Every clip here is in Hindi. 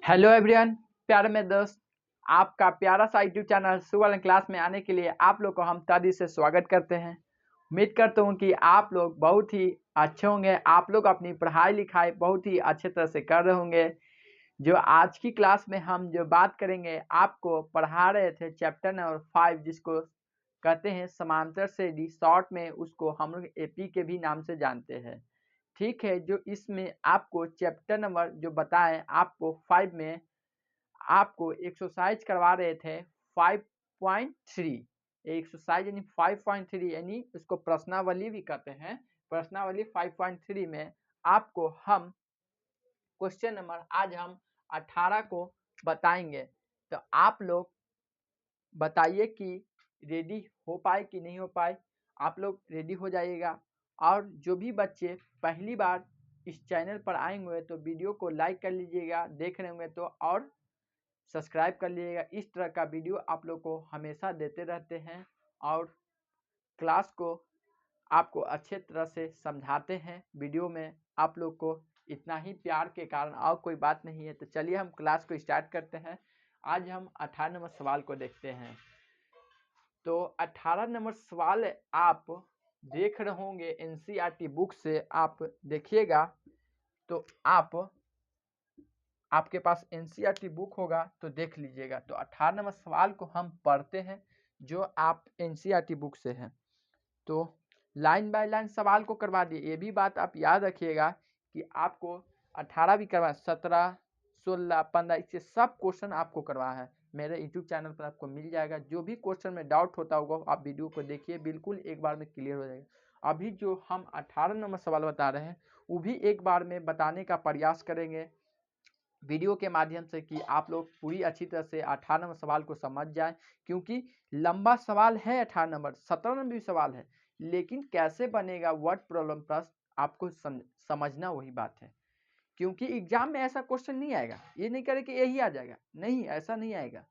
हेलो एवरीवन, प्यारे मेरे दोस्त, आपका प्यारा सा यूट्यूब चैनल सुबह क्लास में आने के लिए आप लोग को हम तहे से स्वागत करते हैं। उम्मीद करता हूँ कि आप लोग बहुत ही अच्छे होंगे। आप लोग अपनी पढ़ाई लिखाई बहुत ही अच्छे तरह से कर रहे होंगे। जो आज की क्लास में हम जो बात करेंगे, आपको पढ़ा रहे थे चैप्टर नंबर 5, जिसको कहते हैं समांतर श्रेणी, शॉर्ट में उसको हम लोग एपी के भी नाम से जानते हैं। ठीक है, जो इसमें आपको चैप्टर नंबर जो बताएं, आपको 5 में आपको एक्सरसाइज करवा रहे थे 5.3। एक्सरसाइज यानी 5.3 यानी उसको प्रश्नावली भी कहते हैं। प्रश्नावली 5.3 में आपको हम क्वेश्चन नंबर आज हम 18 को बताएंगे। तो आप लोग बताइए कि रेडी हो पाए कि नहीं हो पाए। आप लोग रेडी हो जाइएगा। और जो भी बच्चे पहली बार इस चैनल पर आए हुए तो वीडियो को लाइक कर लीजिएगा, देख रहे होंगे तो, और सब्सक्राइब कर लीजिएगा। इस तरह का वीडियो आप लोग को हमेशा देते रहते हैं और क्लास को आपको अच्छे तरह से समझाते हैं। वीडियो में आप लोग को इतना ही प्यार के कारण और कोई बात नहीं है। तो चलिए हम क्लास को स्टार्ट करते हैं। आज हम 18 नंबर सवाल को देखते हैं। तो 18 नंबर सवाल आप देख रहे होंगे एनसीईआरटी बुक से, आप देखिएगा तो आपके पास एनसीईआरटी बुक होगा तो देख लीजिएगा। तो 18 नंबर सवाल को हम पढ़ते हैं जो आप एनसीईआरटी बुक से हैं। तो लाइन बाय लाइन सवाल को करवा दिए। ये भी बात आप याद रखिएगा कि आपको 18 भी करवा, 17, 16, 15 इससे सब क्वेश्चन आपको करवा है। मेरे यूट्यूब चैनल पर आपको मिल जाएगा। जो भी क्वेश्चन में डाउट होता होगा आप वीडियो को देखिए, बिल्कुल एक बार में क्लियर हो जाएगा। अभी जो हम 18 नंबर सवाल बता रहे हैं वो भी एक बार में बताने का प्रयास करेंगे वीडियो के माध्यम से, कि आप लोग पूरी अच्छी तरह से 18 नंबर सवाल को समझ जाएं। क्योंकि लंबा सवाल है 18 नंबर, 17 नंबर भी सवाल है, लेकिन कैसे बनेगा वर्ड प्रॉब्लम प्रश्न आपको समझना वही बात है। क्योंकि एग्जाम में ऐसा क्वेश्चन नहीं आएगा, ये नहीं करे कि यही आ जाएगा, नहीं, ऐसा नहीं आएगा।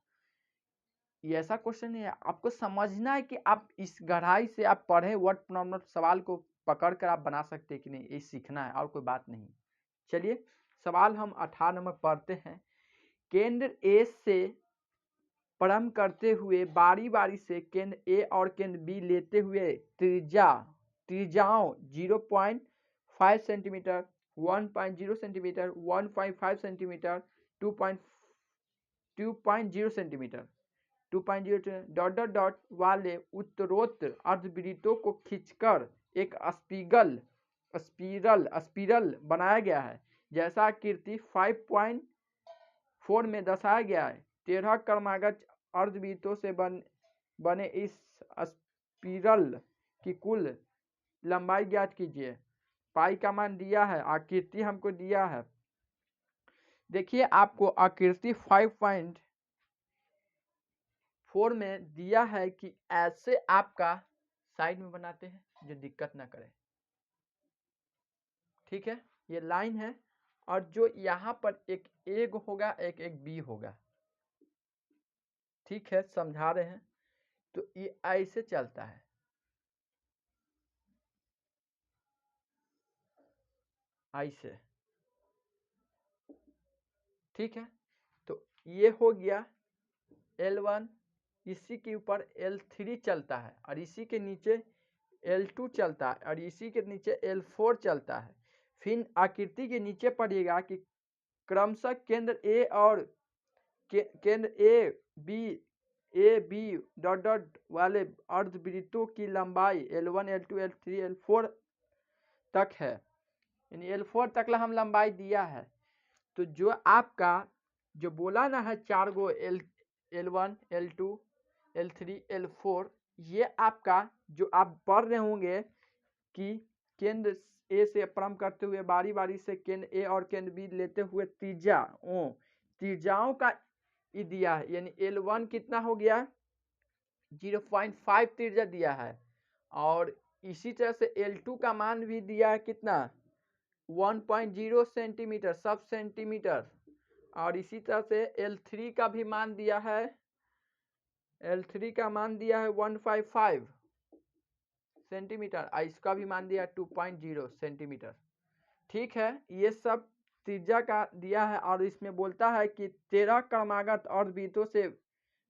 ये ऐसा क्वेश्चन नहीं है। आपको समझना है कि आप इस गहराई से आप पढ़े वर्ड प्रॉब्लम सवाल को पकड़ कर आप बना सकते हैं कि नहीं, ये सीखना है और कोई बात नहीं। चलिए सवाल हम 18 नंबर पढ़ते हैं। केंद्र ए से प्रारंभ करते हुए बारी बारी से केंद्र ए और केंद्र बी लेते हुए त्रिज्याओं 0.5 centimetre, 1.0 centimetre, 1.5 centimetre, 2.0 centimetre, 2.0 dot dot dot वाले उत्तरोत्तर अर्धवृत्तों को खींचकर एक स्पिरल बनाया गया है। जैसा आकृति 5.4 में दर्शाया गया है। 13 क्रमागत अर्धवृत्तों से बने इस स्पिरल की कुल लंबाई ज्ञात कीजिए। पाई का मान दिया है, आकृति हमको दिया है। देखिए आपको आकृति 5.4 में दिया है कि ऐसे आपका साइड में बनाते हैं जो दिक्कत ना करे। ठीक है, ये लाइन है और जो यहाँ पर एक ए होगा, एक बी होगा। ठीक है, समझा रहे हैं। तो ये ऐसे चलता है, ऐसे। ठीक है, तो ये हो गया L1, इसी के ऊपर L3 चलता है और इसी के नीचे L2 चलता है और इसी के नीचे L4 चलता है। फिर आकृति के नीचे पढ़िएगा कि क्रमशः केंद्र ए और केंद्र ए बी डॉट डॉट वाले अर्धवृत्तों की लंबाई L1, L2, L3, L4 तक है। यानी L4 तक हम लंबाई दिया है। तो जो आपका जो बोला ना है 4 गो L1, L2, L3, L4, ये आपका जो आप पढ़ रहे होंगे कि केंद्र ए से प्रारंभ करते हुए बारी बारी से केंद्र ए और केंद्र बी लेते हुए त्रिज्याओं का दिया है। यानी L1 कितना हो गया, 0.5 त्रिज्या दिया है। और इसी तरह से L2 का मान भी दिया है कितना, 1.0 सेंटीमीटर, सब सेंटीमीटर। और इसी तरह से L3 का भी मान दिया है, L3 का मान दिया है 155 सेंटीमीटर और इसका भी मान दिया 2.0 सेंटीमीटर। ठीक है, ये सब त्रिज्या का दिया है और इसमें बोलता है कि 13 क्रमागत अर्धवृत्तों से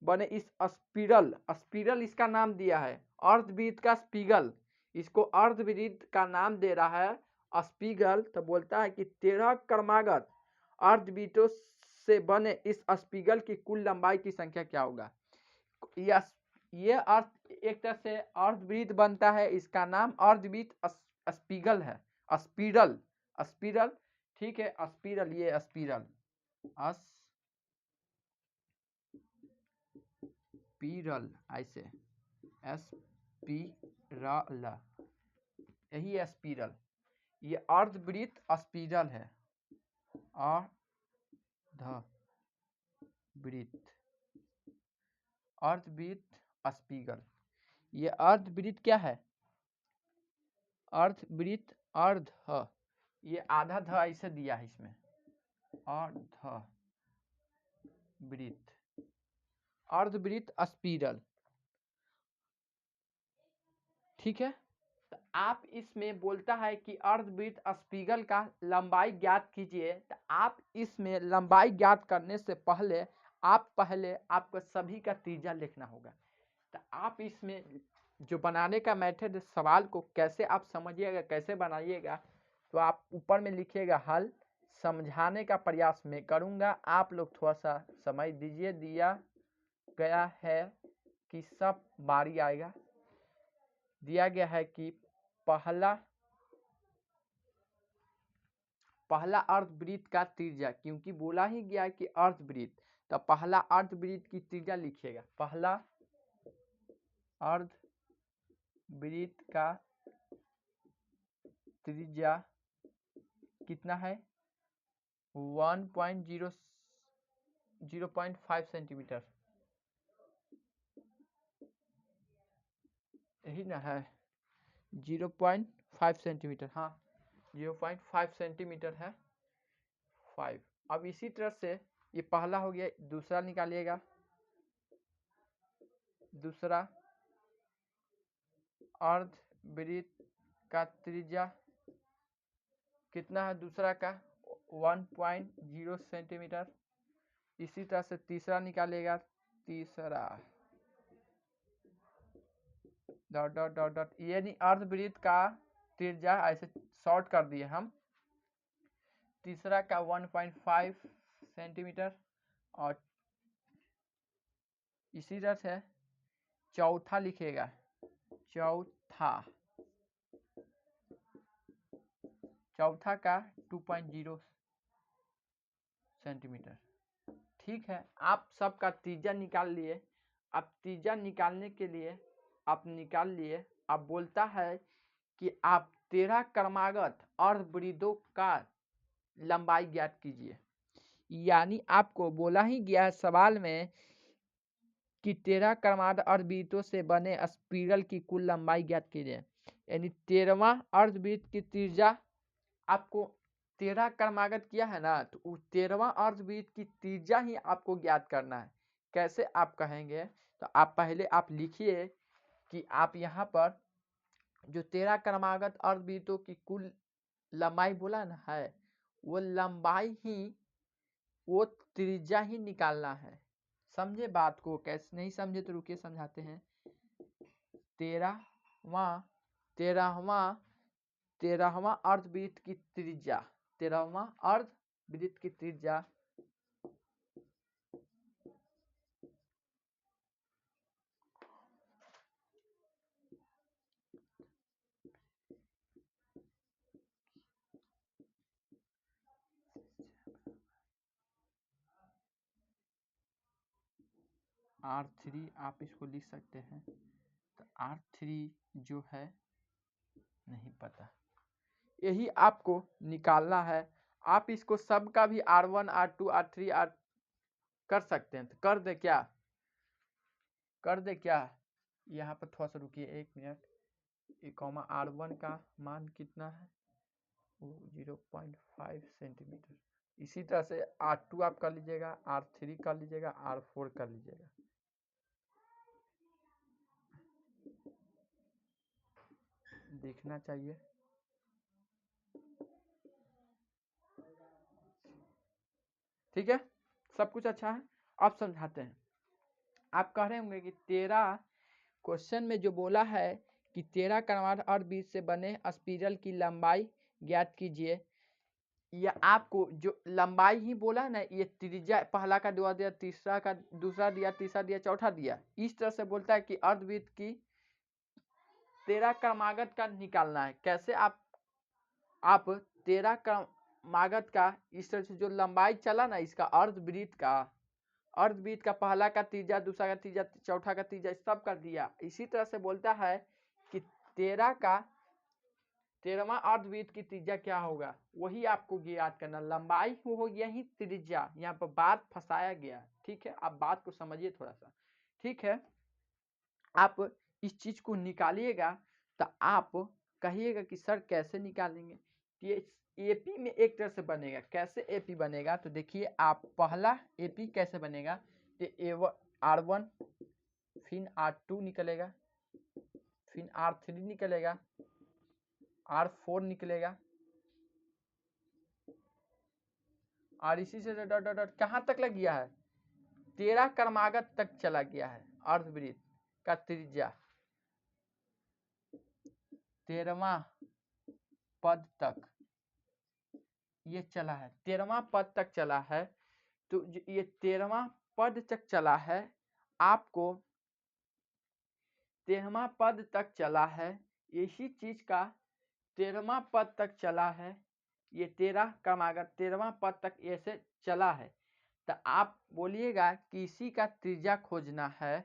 बने इस स्पिरल इसका नाम दिया है, अर्धवृत्त का स्पिगल, इसको अर्धवृत्त का नाम दे रहा है स्पिगल। तो बोलता है कि 13 क्रमागत अर्धवृत्तों से बने इस स्पिगल की कुल लंबाई की संख्या क्या होगा। ये अर्थ एक तरह से अर्धवृत्त बनता है, इसका नाम अर्धवृत्त स्पिगल है, स्पिरल स्पिरल ठीक है, स्पिरल, ये स्पिरल स्पिरल ऐसे स्पिरल, यही है स्पिरल, ये अर्धवृत्त स्पिरल है, अर्धवृत्त स्पिगल। ये अर्धवृत्त क्या है, अर्धवृत्त अर्ध, ये आधा ध ऐसे दिया है इसमें, अर्धवृत्त स्पिरल, ठीक है। तो आप इसमें बोलता है कि अर्धवृत्त स्पिगल का लंबाई ज्ञात कीजिए। तो आप इसमें लंबाई ज्ञात करने से पहले आपको सभी का त्रिज्या लिखना होगा। तो आप इसमें जो बनाने का मेथड, सवाल को कैसे आप समझिएगा, कैसे बनाइएगा, तो आप ऊपर में लिखिएगा हल, समझाने का प्रयास मैं करूँगा, आप लोग थोड़ा सा समय दीजिए। दिया गया है कि सब बारी आएगा, दिया गया है कि पहला अर्धवृत्त का त्रिज्या, क्योंकि बोला ही गया है कि अर्धवृत्त, तो पहला अर्धवृत्त की त्रिज्या लिखिएगा। पहला अर्धवृत्त का त्रिज्या कितना है, 0.5 सेंटीमीटर, यही ना है, 0.5 सेंटीमीटर, हाँ 0.5 सेंटीमीटर है 5। अब इसी तरह से ये पहला हो गया, दूसरा निकालिएगा। दूसरा अर्धवृत्त का त्रिज्या कितना है, दूसरा का 1.0 सेंटीमीटर। इसी तरह से तीसरा निकालेगा, तीसरा डॉट डॉट डॉट डॉट, यानी अर्धवृत्त का त्रिज्या ऐसे शॉर्ट कर दिए हम, तीसरा का 1.5 सेंटीमीटर। और इसी तरह से चौथा लिखेगा, चौथा का 2.0 सेंटीमीटर, ठीक है। आप सबका त्रिज्या निकाल लिए। अब त्रिज्या निकालने के लिए आप निकाल लिए, अब बोलता है कि आप 13 क्रमागत अर्धवृत्तों का लंबाई ज्ञात कीजिए। यानी आपको बोला ही गया है सवाल में कि 13 क्रमागत अर्धवृत्तों से बने स्पिरल की कुल लंबाई ज्ञात कीजिए। यानी 13वां अर्धवृत्त की त्रिज्या, आपको 13 क्रमागत किया है ना, तो 13वां अर्धवृत्त की त्रिज्या ही आपको ज्ञात करना है। कैसे आप कहेंगे, तो आप पहले आप लिखिए कि आप यहाँ पर जो 13 क्रमागत अर्धवृत्तों की कुल लंबाई बोला ना है, वो लंबाई ही, वो त्रिज्या ही निकालना है। समझे बात को, कैसे नहीं समझे तो रुकिए समझाते हैं। 13वां अर्धवृत्त की त्रिज्या, 13वां अर्धवृत्त की त्रिज्या R3, आप इसको लिख सकते हैं। तो R3 जो है नहीं पता, यही आपको निकालना है। आप इसको सबका भी R1 R2 R3 R कर सकते हैं। तो कर दे क्या, यहाँ पर थोड़ा सा रुकिए 1 मिनट। R1 का मान कितना है, 0.5 सेंटीमीटर। इसी तरह से R2 आप कर लीजिएगा, R3 कर लीजिएगा, R4 कर लीजिएगा। देखना चाहिए, ठीक है, सब कुछ अच्छा है। अब समझाते हैं। आप कह रहे होंगे कि 13 क्वेश्चन में जो बोला है कि 13 कर्मांध और बीच से बने स्पिरल की लंबाई ज्ञात कीजिए, या आपको जो लंबाई ही बोला है ना, ये त्रिज्या पहला का दिया, तीसरा का दूसरा दिया, तीसरा दिया, चौथा दिया, इस तरह से बोलता है कि अर्धवृत्त की 13 क्रमागत का निकालना है। कैसे आप 13 क्रमागत का इस तरह से जो लंबाई चला ना इसका अर्धवृत्त का पहला का त्रिज्या, दूसरा का त्रिज्या, चौथा का त्रिज्या, सब कर दिया। इसी तरह से बोलता है कि 13वां अर्धवृत्त की त्रिज्या क्या होगा, वही आपको याद करना। लंबाई हो यही त्रिज्या, यहाँ पर बात फंसाया गया। ठीक है, आप बात को समझिए थोड़ा सा। ठीक है, आप इस चीज को निकालिएगा तो आप कहिएगा कि सर कैसे निकालेंगे। ये एपी में एक तरह से बनेगा। कैसे एपी बनेगा, तो देखिए आप पहला एपी कैसे बनेगा, तो R1 फिर R2 निकलेगा, फिर R3 निकलेगा, R4 निकलेगा, और इसी से डॉट डॉट डॉट कहाँ तक लग गया है, 13 क्रमागत तक चला गया है। अर्धवृत्त का त्रिज्या 13वां पद तक ये चला है, 13वां पद तक चला है। तो ये 13वां पद तक चला है, आपको 13वां पद तक चला है, इसी चीज का 13वां पद तक चला है। ये 13 क्रमागत 13वां पद तक ऐसे चला है। तो आप बोलिएगा कि इसी का त्रिज्या खोजना है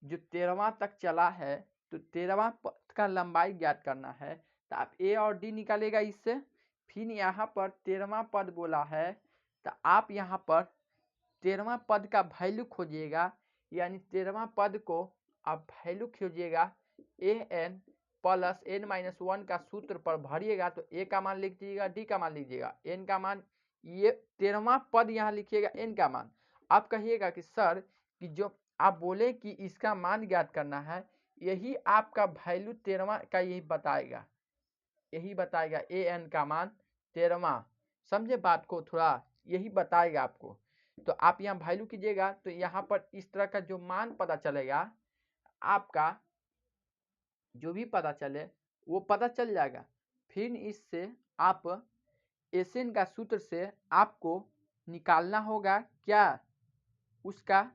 जो 13वां तक चला है। तो 13वां पद का लंबाई ज्ञात करना है, तो आप ए और डी निकालेगा इससे। फिर यहाँ पर 13वां पद बोला है, तो आप यहाँ पर 13वां पद का वैल्यू खोजिएगा, यानी 13वां पद को आप वैल्यू खोजिएगा an प्लस n-1 का सूत्र पर भरिएगा। तो ए का मान लिख दीजिएगा, डी का मान लीजिएगा, एन का मान, ये 13वां पद यहाँ लिखिएगा, एन का मान। आप कहिएगा कि सर कि जो आप बोले कि इसका मान ज्ञात करना है, यही आपका वैल्यू 13वां का यही बताएगा, ए एन का मान 13वां। समझे बात को थोड़ा, यही बताएगा आपको। तो आप यहाँ वैल्यू कीजिएगा, तो यहाँ पर इस तरह का जो मान पता चलेगा, आपका जो भी पता चले वो पता चल जाएगा। फिर इससे आप एसएन का सूत्र से आपको निकालना होगा क्या, उसका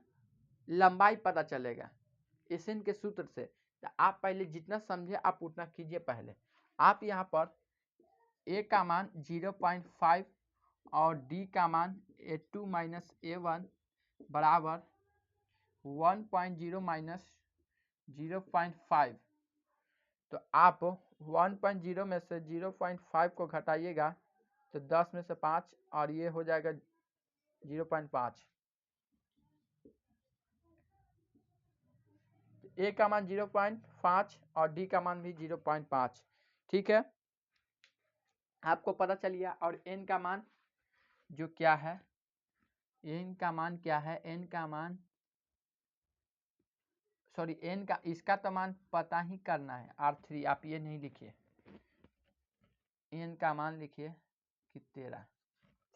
लंबाई पता चलेगा एसएन के सूत्र से। तो आप पहले जितना समझे आप उतना कीजिए। पहले आप यहाँ पर ए का मान 0.5 और डी का मान A2 माइनस A1 बराबर 1.0 माइनस 0.5। तो आप 1.0 में से 0.5 को घटाइएगा तो 10 में से 5, और ये हो जाएगा 0.5। ए का मान 0.5 और डी का मान भी 0.5। ठीक है, आपको पता चल गया। और एन का मान जो क्या है, एन का मान क्या है, एन का मान सॉरी एन का इसका तो मान पता ही करना है, R3। आप ये नहीं लिखिए, एन का मान लिखिए कि 13।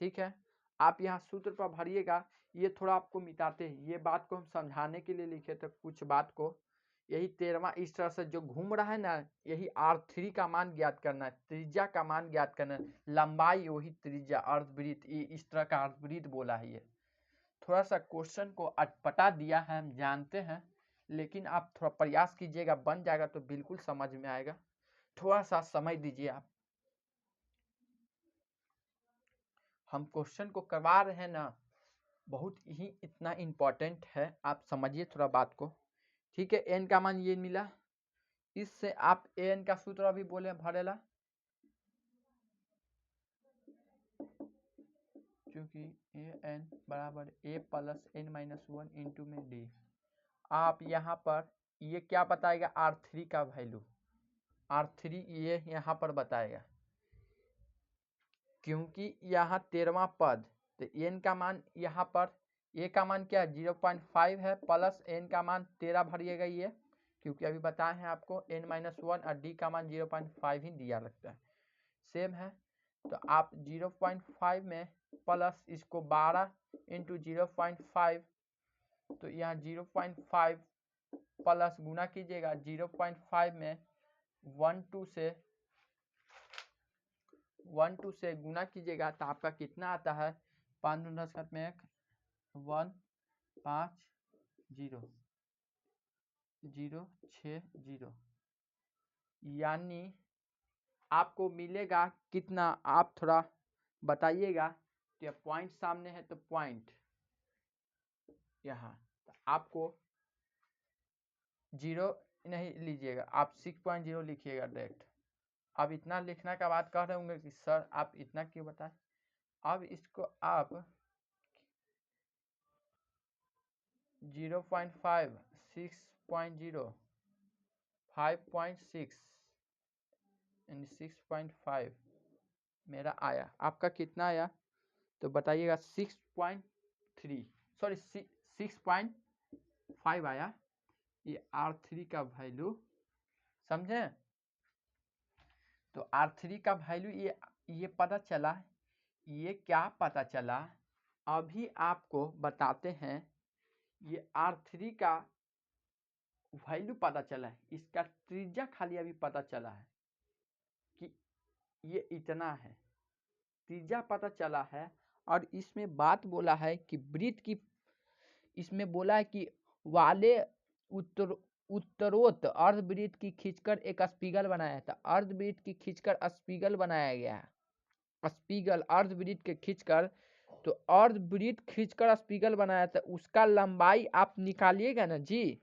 ठीक है, आप यहाँ सूत्र पर भरिएगा। ये थोड़ा आपको मिटाते हैं, ये बात को हम समझाने के लिए लिखे थे कुछ बात को। यही 13वां इस तरह से जो घूम रहा है ना, यही R3 का मान ज्ञात करना है, त्रिज्या का मान ज्ञात करना है, लंबाई वही त्रिज्या, अर्धवृत्त, ये इस तरह का अर्धवृत्त बोला है। ये थोड़ा सा क्वेश्चन को अटपटा दिया है, हम जानते हैं, लेकिन आप थोड़ा प्रयास कीजिएगा, बन जाएगा तो बिल्कुल समझ में आएगा। थोड़ा सा समय दीजिए आप। हम क्वेश्चन को करवा रहे हैं ना, बहुत ही इतना इम्पोर्टेंट है, आप समझिए थोड़ा बात को। ठीक है, एन का मान ये मिला, इससे आप एन का सूत्र अभी बोले भरेला, क्योंकि ए एन बराबर ए प्लस n-1 इंटू में डी। आप यहाँ पर ये क्या बताएगा, R3 का वैल्यू, R3 ये यहाँ पर बताएगा, क्योंकि यहाँ 13वां पद। तो एन का मान यहाँ पर ए का मान क्या 0.5 है, प्लस एन का मान 13 भरिएगा ये, क्योंकि अभी बताए हैं आपको n-1 और डी का मान 0.5 ही दिया लगता है, सेम है। तो आप 0.5 में प्लस इसको 12 इंटू 0.5, तो यहाँ 0.5 प्लस गुना कीजिएगा 0.5 में 12 से गुना कीजिएगा तो आपका कितना आता है, 5 10 में 1 1 5 0 0 6 0, यानी आपको मिलेगा कितना, आप थोड़ा बताइएगा। तो यह पॉइंट सामने है तो पॉइंट यहाँ, तो आपको 0 नहीं लीजिएगा, आप 6.0 लिखिएगा डायरेक्ट। अब इतना लिखने के बाद कह रहे होंगे कि सर आप इतना क्यों बताएं। अब इसको आप 0.5 6.0 5.6 यानी 6.5 मेरा आया। आपका कितना आया तो बताइएगा। 6.3 सॉरी 6.5 आया। ये R3 का वैल्यू समझे। तो R3 का वैल्यू ये पता चला। ये क्या पता चला अभी आपको बताते हैं। ये R3 का वैल्यू पता चला है, इसका त्रिज्या खाली अभी पता चला है कि ये इतना है, त्रिज्या पता चला है। और इसमें बात बोला है कि वृत्त की, इसमें बोला है कि वाले उत्तरोत्तर अर्धवृत्त की खींचकर एक स्पिगल बनाया था। अर्धवृत्त की खींचकर स्पिगल बनाया गया है। स्पिगल अर्धवृत्त के खींचकर, तो अर्धवृत्त खींचकर स्पिगल बनाया था, उसका लंबाई आप निकालिएगा ना जी।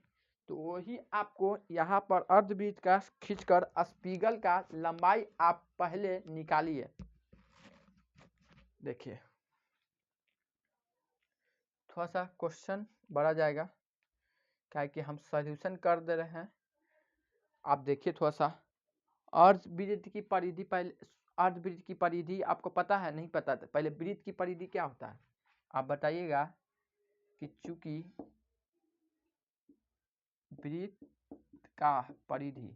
तो वही आपको यहाँ पर अर्धवृत्त का खींचकर स्पिगल का लंबाई आप पहले निकालिए। देखिए थोड़ा सा क्वेश्चन बढ़ा जाएगा, क्या है कि हम सॉल्यूशन कर दे रहे हैं। आप देखिए थोड़ा सा। अर्धवृत्त की परिधि, पहले अर्धवृत्त की परिधि आपको पता है, नहीं पता था पहले वृत्त की परिधि क्या होता है आप बताइएगा। कि चूंकि वृत्त का परिधि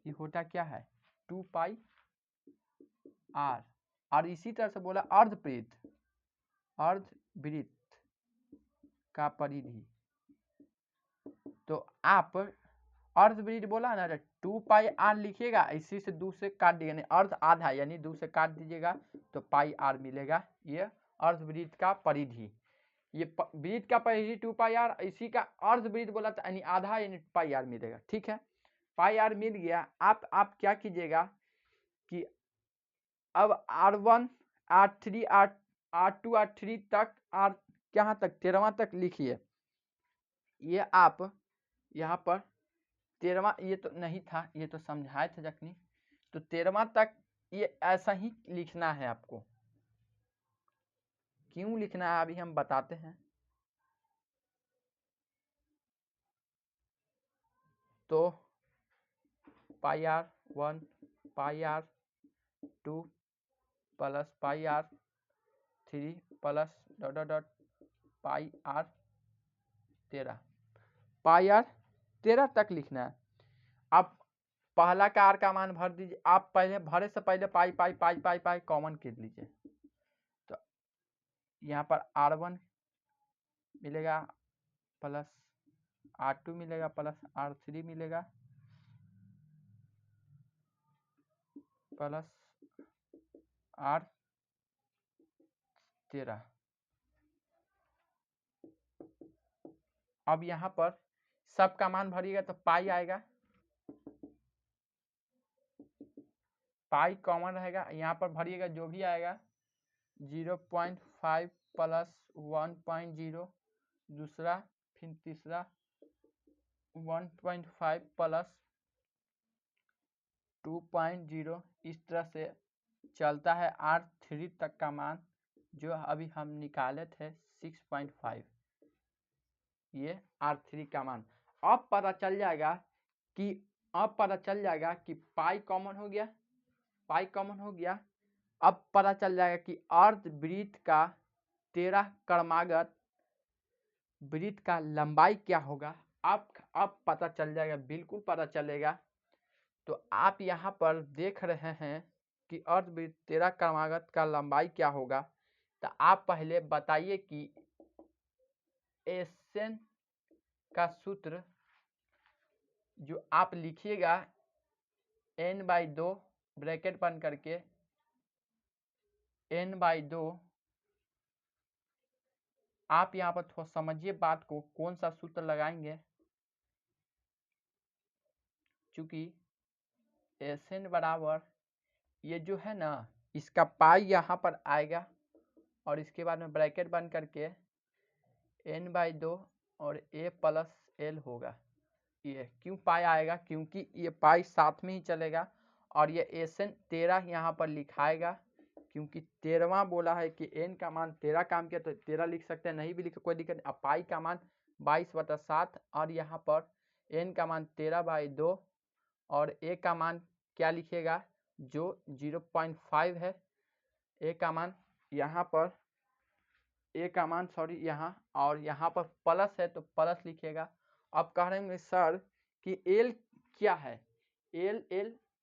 ये होता क्या है 2πr, और इसी तरह से बोला अर्धवृत्त का परिधि। तो आप अर्धवृत्त बोला ना 2πr लिखिएगा, इसी से 2 से काट दिएगा, यानी अर्ध आधा यानी 2 से काट दीजिएगा तो πr मिलेगा। ये अर्धवृत्त का परिधि, ये वृत्त का परिधि 2πr, इसी का अर्धवृत्त बोला था यानी आधा यानी πr मिलेगा। ठीक है, πr मिल गया। आप क्या कीजिएगा कि अब R1 R3 R2 R3 तक यहाँ तक 13वां तक लिखिए। ये आप यहाँ पर 13वां, ये तो नहीं था, ये तो समझाए थे जखनी। तो 13वां तक ये ऐसा ही लिखना है आपको। क्यों लिखना है अभी हम बताते हैं। तो πr1 πr2 plus πr3 plus πr13 तक लिखना है। आप पहला का आर का मान भर दीजिए। आप पहले भरे से पहले पाई पाई पाई पाई पाई कॉमन कर लीजिए। तो यहाँ पर R1 मिलेगा प्लस R2 मिलेगा प्लस R3 मिलेगा प्लस R13। अब यहाँ पर सबका मान भरिएगा तो पाई आएगा, पाई कॉमन रहेगा। यहाँ पर भरिएगा जो भी आएगा 0.5 प्लस 1.0, दूसरा फिर तीसरा 1.5 प्लस 2.0, इस तरह से चलता है R3 तक का मान, जो अभी हम निकाले थे 6.5, ये R3 का मान। अब पता चल जाएगा कि पाई कॉमन हो गया, पाई कॉमन हो गया। अब पता चल जाएगा कि अर्धवृत्त का 13 क्रमागत वृत्त का लंबाई क्या होगा। अब पता चल जाएगा, बिल्कुल पता चलेगा। तो आप यहाँ पर देख रहे हैं उसकी अर्धवृत्त 13 क्रमागत का लंबाई क्या होगा। तो आप पहले बताइए कि एसन का सूत्र जो आप लिखिएगा n/2 ब्रैकेट बंद करके n/2। आप यहाँ पर थोड़ा समझिए बात को, कौन सा सूत्र लगाएंगे, चूंकि एन बराबर ये जो है ना इसका पाई यहाँ पर आएगा और इसके बाद में ब्रैकेट बंद करके n/2 और a प्लस l होगा। ये क्यों पाई आएगा, क्योंकि ये पाई साथ में ही चलेगा और ये एन 13 यहाँ पर लिखाएगा, क्योंकि 13वां बोला है कि n का मान 13 काम किया तो 13 लिख सकते हैं, नहीं भी लिखे कोई दिक्कत नहीं। अब पाई का मान 22/7 और यहाँ पर n का मान 13/2 और a का मान क्या लिखेगा जो 0.5 है। a का मान यहाँ पर a का मान सॉरी यहाँ और यहाँ पर प्लस है तो प्लस लिखिएगा। अब कह रहे हैं सर कि l क्या है, l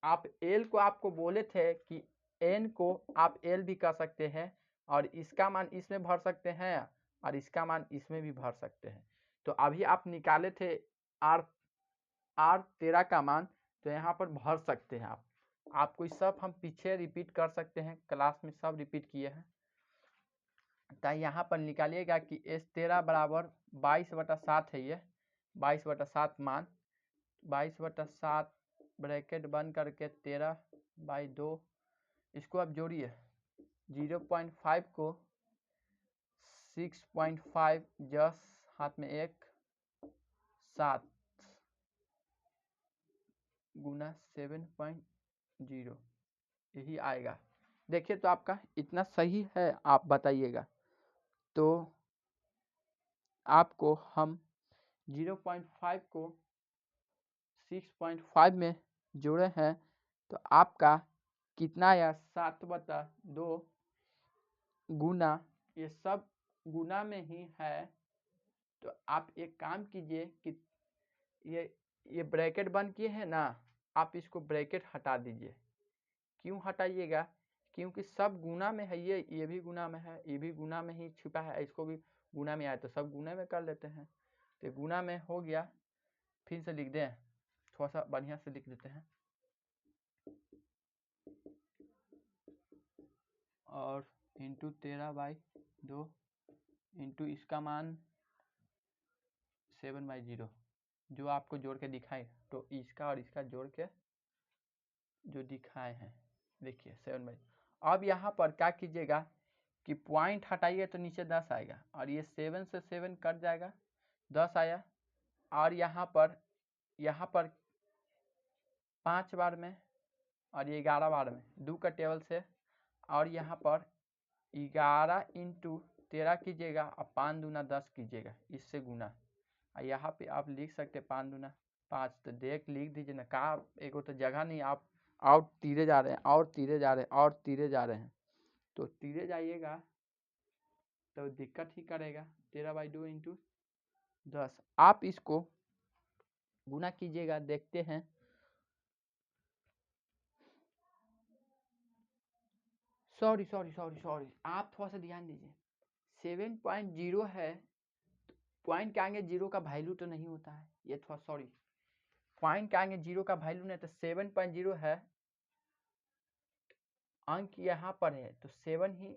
आप l को आपको बोले थे कि n को आप l भी कर सकते हैं और इसका मान इसमें भर सकते हैं और इसका मान इसमें भी भर सकते हैं। तो अभी आप निकाले थे r 13 का मान, तो यहाँ पर भर सकते हैं आप। आपको सब हम पीछे रिपीट कर सकते हैं, क्लास में सब रिपीट किए हैं। तो यहाँ पर निकालिएगा कि S13 बराबर 22/7 है, ये 22/7 मान 22/7 ब्रैकेट बंद करके 13/2। इसको आप जोड़िए 0.5 को 6.5 जस हाथ में 1 7 गुना 7.0 यही आएगा। देखिए तो आपका इतना सही है, आप बताइएगा। तो आपको हम 0.5 को 6.5 में जोड़े हैं तो आपका कितना आया 7/2 गुना, ये सब गुना में ही है। तो आप एक काम कीजिए कि ये ब्रैकेट बंद किए हैं ना, आप इसको ब्रैकेट हटा दीजिए। क्यों हटाइएगा, क्योंकि सब गुना में है, ये भी गुना में है, ये भी गुना में ही छुपा है, इसको भी गुना में आया तो सब गुना में कर लेते हैं। तो गुना में हो गया, फिर से लिख दें, थोड़ा सा बढ़िया से लिख देते हैं और इंटू 13/2 इंटू इसका मान 7/0 जो आपको जोड़ के दिखाए, तो इसका और इसका जोड़ के जो दिखाए हैं देखिए 7/0। अब यहाँ पर क्या कीजिएगा कि पॉइंट हटाइए तो नीचे 10 आएगा और ये 7 से 7 कट जाएगा, 10 आया और यहाँ पर 5 बार में और ये 11 बार में 2 का टेबल से, और यहाँ पर 11 इंटू 13 कीजिएगा और 5 दूना 10 कीजिएगा, इससे गुना। और यहाँ पे आप लिख सकते 5 दूना 5, तो देख लिख दीजिए ना, कहा एक तो जगह नहीं, आप और तीरे जा रहे हैं और तीरे जा रहे हैं और तीरे जा रहे हैं, तो तीरे जाइएगा तो दिक्कत ही करेगा। 13/2 इंटू 10, आप इसको गुना कीजिएगा, देखते हैं। सॉरी आप थोड़ा सा ध्यान दीजिए, 7.0 है, पॉइंट के आगे 0 का वैल्यू तो नहीं होता है, ये थोड़ा सॉरी, पॉइंट के आगे 0 का वैल्यू नहीं, तो 7.0 है, अंक यहाँ पर है तो 7 ही,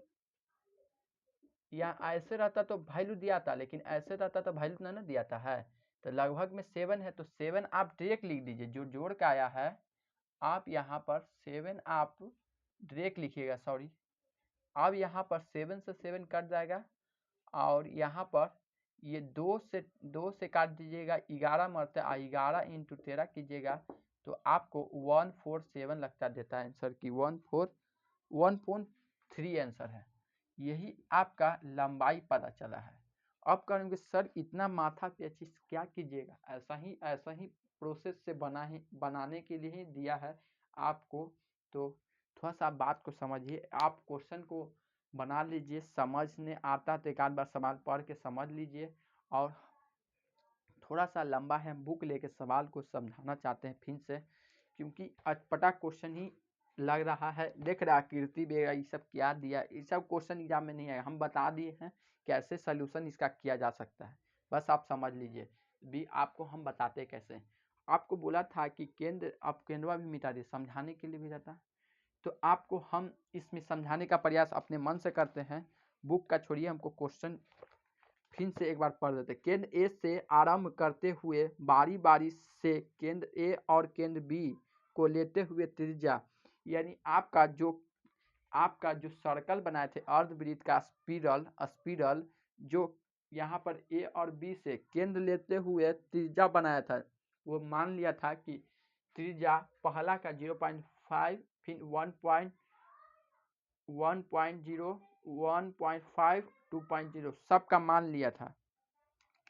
यहाँ ऐसे रहता तो वैल्यू दिया था, लेकिन ऐसे रहता तो वैल्यू ना दिया था है, तो लगभग में 7 है, तो 7 आप डायरेक्ट लिख दीजिए, जो जोड़ के आया है आप यहाँ पर 7 आप डायरेक्ट लिखिएगा। सॉरी, अब यहाँ पर 7 से 7 कट जाएगा और यहाँ पर ये 2 से काट दीजिएगा, 11 मरते 11 इंटू 13 कीजिएगा तो आपको 147 लगता देता है आंसर की 1.3 आंसर है। यही आपका लंबाई पता चला है। अब कहेंगे सर इतना माथा पेची क्या कीजिएगा, ऐसा ही प्रोसेस से बनाने के लिए ही दिया है आपको, तो थोड़ा सा बात को समझिए, आप क्वेश्चन को बना लीजिए, समझने आता तो एक आध बार सवाल पढ़ के समझ लीजिए, और थोड़ा सा लंबा है, बुक लेके सवाल को समझाना चाहते हैं फिर से, क्योंकि अटपटा क्वेश्चन ही लग रहा है, देख रहा आकृति बेगा ये सब क्या दिया, ये सब क्वेश्चन एग्जाम में नहीं आएगा, हम बता दिए हैं कैसे सोल्यूशन इसका किया जा सकता है, बस आप समझ लीजिए। भी आपको हम बताते कैसे, आपको बोला था कि केंद्र, आप केंद्रवा भी मिटा दिए, समझाने के लिए भी रहता, तो आपको हम इसमें समझाने का प्रयास अपने मन से करते हैं, बुक का छोड़िए, हमको क्वेश्चन फिर से एक बार पढ़ देते। केंद्र ए से आरंभ करते हुए बारी बारी से केंद्र ए और केंद्र बी को लेते हुए त्रिज्या, यानी आपका जो सर्कल बनाए थे अर्धवृत्त का स्पिरल जो यहाँ पर ए और बी से केंद्र लेते हुए त्रिज्या बनाया था, वो मान लिया था कि त्रिज्या पहला का 0.5, फिर 1.0, 1.5, 2.0 सबका मान लिया था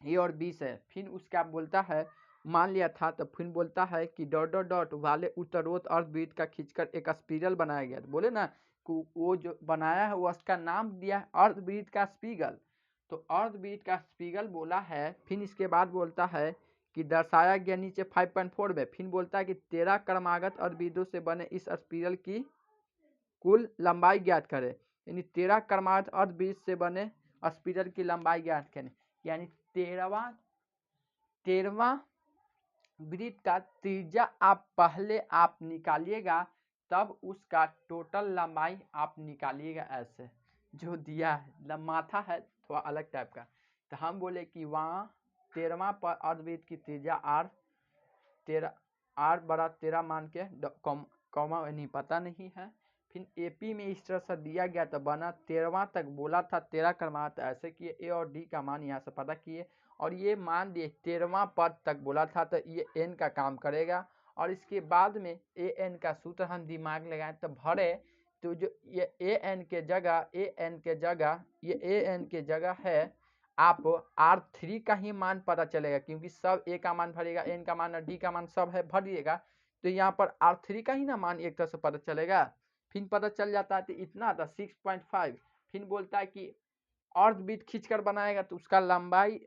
ए और बी से। फिर उसका बोलता है मान लिया था, तो फिर बोलता है कि डॉट डॉट डॉट वाले उत्तरोत्तर अर्धवृत्त का खींचकर एक स्पिरल बनाया गया। बोले ना वो जो बनाया है वो उसका नाम दिया है अर्धवृत्त का स्पिगल, तो अर्धवृत्त का स्पिगल बोला है। फिर इसके बाद बोलता है कि दर्शाया गया नीचे 5.4 में, फिर बोलता है कि 13 क्रमागत अर्धवृत्तों से बने इस स्पिरल की कुल लंबाई ज्ञात करें, यानी 13 क्रमागत अर्धवृत्त से बने स्पिरल की लंबाई ज्ञात करें, यानी 13वां वृत्त का त्रिज्या आप पहले आप निकालिएगा, तब उसका टोटल लंबाई आप निकालिएगा। ऐसे जो दिया है माथा है थोड़ा अलग टाइप का, तो हम बोले कि वहाँ 13वां पर अर्धवृत्त की त्रिज्या आर बड़ा 13 मान के कॉमा नहीं पता नहीं है। फिर एपी में इस तरह से दिया गया तो बना 13वां तक बोला था 13 क्रमागत, ऐसे किए ए और डी का मान यहाँ से पता किए और ये मान दिए 13वां पद तक बोला था, तो ये एन का काम करेगा। और इसके बाद में ए एन का सूत्र हम दिमाग लगाएं तो भरे, तो जो ये ए एन के जगह है आप R3 का ही मान पता चलेगा, क्योंकि सब ए का मान भरेगा, एन का मान और डी का मान सब है भरिएगा, तो यहाँ पर R3 का ही ना मान एक तरह से पता चलेगा। फिर पता चल जाता है तो इतना था 6.5। फिर बोलता है कि अर्धवृत्त खींचकर बनाएगा तो उसका लंबाई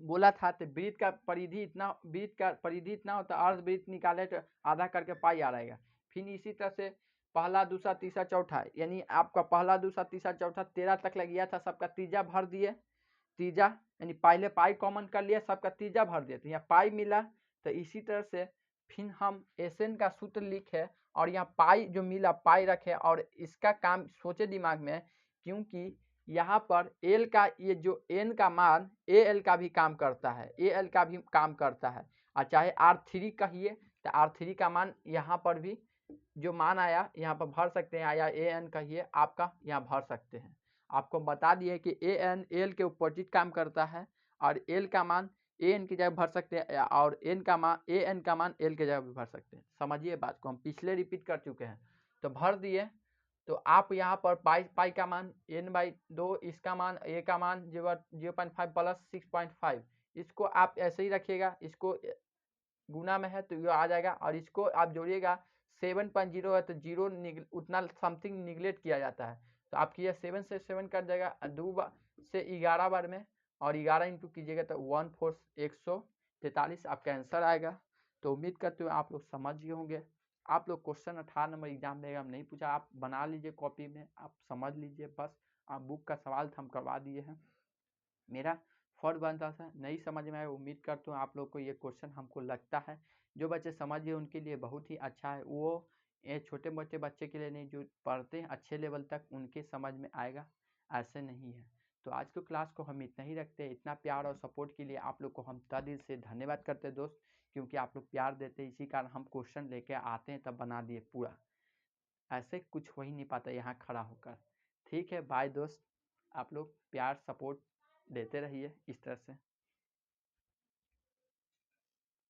बोला था तो वृत्त का परिधि इतना होता, अर्धवृत्त निकाले तो आधा करके पाई आ रहेगा। फिर इसी तरह से पहला दूसरा तीसरा चौथा, यानी आपका पहला दूसरा तीसरा चौथा 13 तक लग गया था, सबका तीजा भर दिए, तीजा यानी पहले पाई कॉमन कर लिया, सबका तीजा भर दिया तो यहाँ पाई मिला। तो इसी तरह से फिर हम एसएन का सूत्र लिखे और यहाँ पाई जो मिला पाई रखे, और इसका काम सोचे दिमाग में, क्योंकि यहाँ पर एल का ये जो एन का मान ए एल का भी काम करता है, और चाहे R3 कहिए तो R3 का मान यहाँ पर भी जो मान आया यहाँ पर भर सकते हैं, आया ए एन कहिए आपका यहाँ भर सकते हैं। आपको बता दिए कि ए एन एल के अपोजिट काम करता है, और एल का मान ए एन की जगह भर सकते हैं, और एन का मान ए एन का मान एल की जगह भी भर सकते हैं। समझिए बात को, हम पिछले रिपीट कर चुके हैं, तो भर दिए। तो आप यहाँ पर पाई का मान n/2, इसका मान ए का मान 0.5 प्लस 6.5, इसको आप ऐसे ही रखिएगा, इसको गुना में है तो ये आ जाएगा, और इसको आप जोड़िएगा 7.0 है तो जीरो उतना समथिंग निगलेक्ट किया जाता है, तो आपकी ये 7 से 7 कट जाएगा 2 से 11 बार में, और 11 इंटू कीजिएगा तो 143 आपका आंसर आएगा। तो उम्मीद करते हो आप लोग समझ गए होंगे। आप लोग क्वेश्चन 18 नंबर एग्जाम देगा, हम नहीं पूछा, आप बना लीजिए कॉपी में, आप समझ लीजिए, बस आप बुक का सवाल हम करवा दिए हैं। मेरा फर्ज बनता था, नहीं समझ में आया, उम्मीद करता हूँ आप लोग को ये क्वेश्चन हमको लगता है जो बच्चे समझ गए उनके लिए बहुत ही अच्छा है, वो ये छोटे मोटे बच्चे के लिए नहीं, जो पढ़ते हैं अच्छे लेवल तक उनके समझ में आएगा, ऐसे नहीं है। तो आज की क्लास को हम इतना ही रखते हैं। इतना प्यार और सपोर्ट के लिए आप लोग को हम तहे दिल से धन्यवाद करते हैं दोस्त, क्योंकि आप लोग प्यार देते हैं, इसी कारण हम क्वेश्चन लेके आते हैं तब बना दिए पूरा, ऐसे कुछ हो ही नहीं पाता यहाँ खड़ा होकर। ठीक है, बाय दोस्त, आप लोग प्यार सपोर्ट देते रहिए इस तरह से।